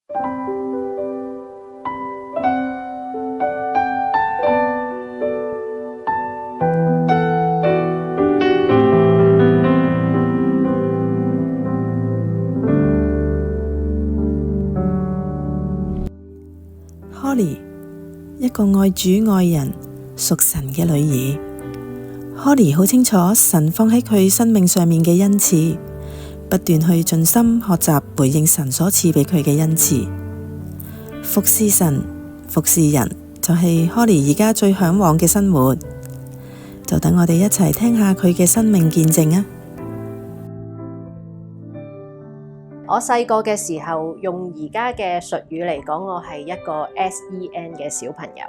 Holly， 一個愛主愛人、屬神嘅女兒。Holly 好清楚神放喺佢生命上面嘅恩賜，不斷去盡心學習回應神所賜俾佢嘅恩賜。服侍神、服侍人，就係 Holly 而家最向往嘅生活。就等我哋一齊聽下佢嘅生命見證啊！我細個嘅時候，用而家嘅術語嚟講，我係一個 SEN 嘅小朋友。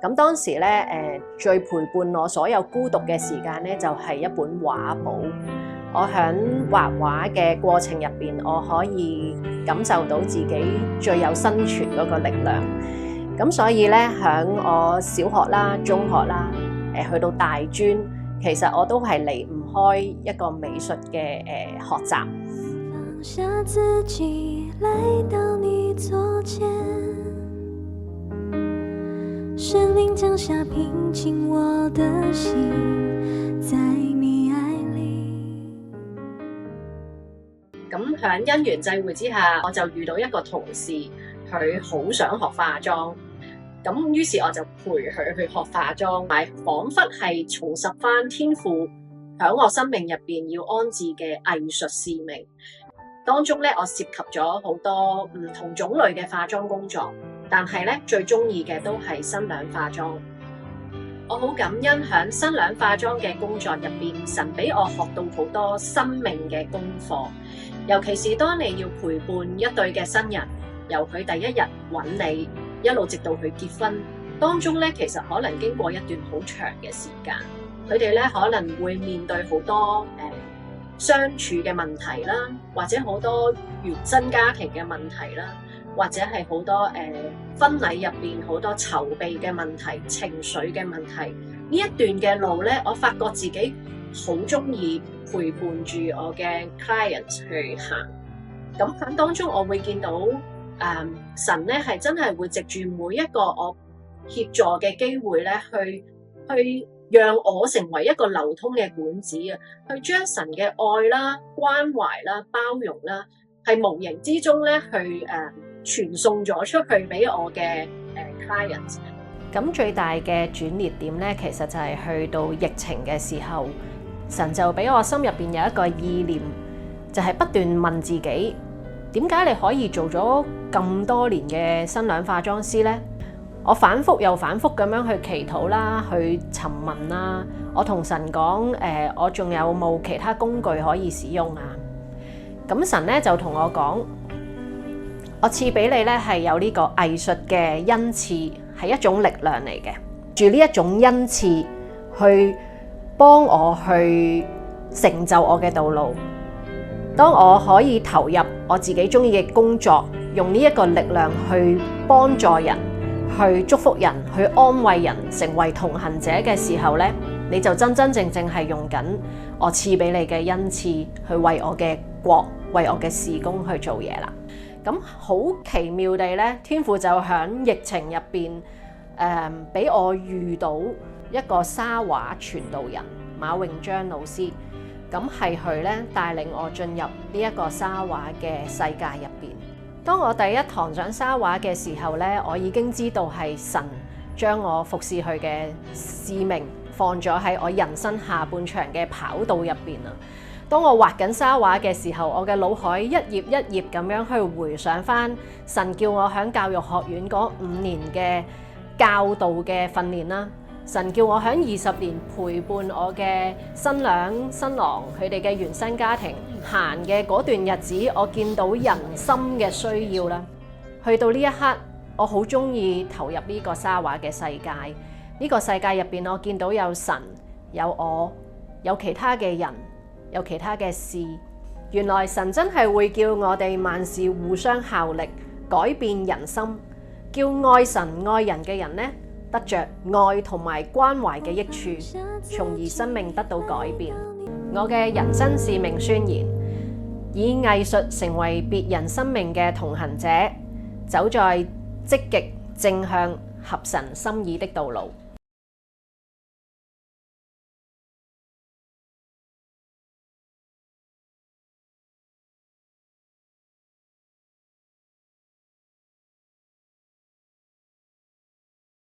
咁當時咧，最陪伴我所有孤獨嘅時間咧，就係一本畫簿。我喺畫畫嘅過程入邊，我可以感受到自己最有生存嗰個力量。咁所以咧，喺我小學啦、中學啦，去到大專，其實我都係離唔開一個美術嘅學習。放下自己來到你左前，聖靈降下平靜我的心，在你愛裏。咁喺因緣際會之下，我就遇到一個同事，佢好想學化妝，咁於是我就陪佢去學化妝，彷彿係重拾翻天父喺我生命入邊要安置嘅藝術使命。當中咧，我涉及咗好多唔同種類嘅化妝工作，但係咧最中意嘅都係新娘化妝。我好感恩喺新娘化妝嘅工作入邊，神俾我學到好多生命嘅功課。尤其是當你要陪伴一對嘅新人，由佢第一日揾你，一路直到佢結婚，當中咧其實可能經過一段好長嘅時間，佢哋咧可能會面對好多相處嘅問題啦，或者好多原生家庭嘅問題啦，或者係好多婚禮入邊好多籌備嘅問題、情緒嘅問題。呢一段嘅路咧，我發覺自己好中意陪伴住我嘅 clients 去行。咁喺當中，我會見到神咧係真係會藉住每一個我協助嘅機會咧，去讓我成為一個流通嘅管子啊，去將神嘅愛啦、關懷啦、包容啦，係無形之中咧去傳送咗出去俾我嘅clients。咁最大嘅轉捩點咧，其實就係去到疫情嘅時候，神就俾我心入邊有一個意念，就係不斷問自己，點解你可以做咗咁多年嘅新娘化妝師呢？我反覆又反覆咁樣去祈禱啦，去尋問啦。我同神講，我仲有冇其他工具可以使用啊？咁神咧就同我講，我賜俾你咧係有呢個藝術嘅恩賜，係一種力量嚟嘅。住呢一種恩賜去幫我去成就我嘅道路。當我可以投入我自己中意嘅工作，用呢一個力量去幫助人，去祝福人，去安慰人，成為同行者嘅時候呢，你就真真正正係用緊我賜俾你嘅恩賜，去為我嘅國、為我嘅事工去做嘢啦。咁好奇妙地呢，天父就喺疫情入邊，俾我遇到一個沙畫傳道人馬永章老師。咁係佢咧帶領我進入呢一個沙畫嘅世界入邊。當我第一堂上沙畫嘅時候咧，我已經知道係神將我服侍佢嘅使命放咗喺我人生下半場嘅跑道入邊啊！當我畫緊沙畫嘅時候，我嘅腦海一頁一頁咁樣去回想翻神叫我喺教育學院嗰5年嘅教導嘅訓練啦。神叫我喺20年陪伴我嘅新娘新郎佢哋嘅原生家庭行嘅嗰段日子，我見到人心嘅需要啦。去到呢一刻，我好中意投入呢個沙畫嘅世界。呢個世界入邊，我見到有神，有我，有其他嘅人，有其他嘅事。原來神真係會叫我哋萬事互相效力，改變人心，叫愛神愛人嘅人呢，得着愛同埋關懷嘅益處，從而生命得到改變。我嘅人生使命宣言：以藝術成為別人生命嘅同行者，走在積極正向合神心意的道路。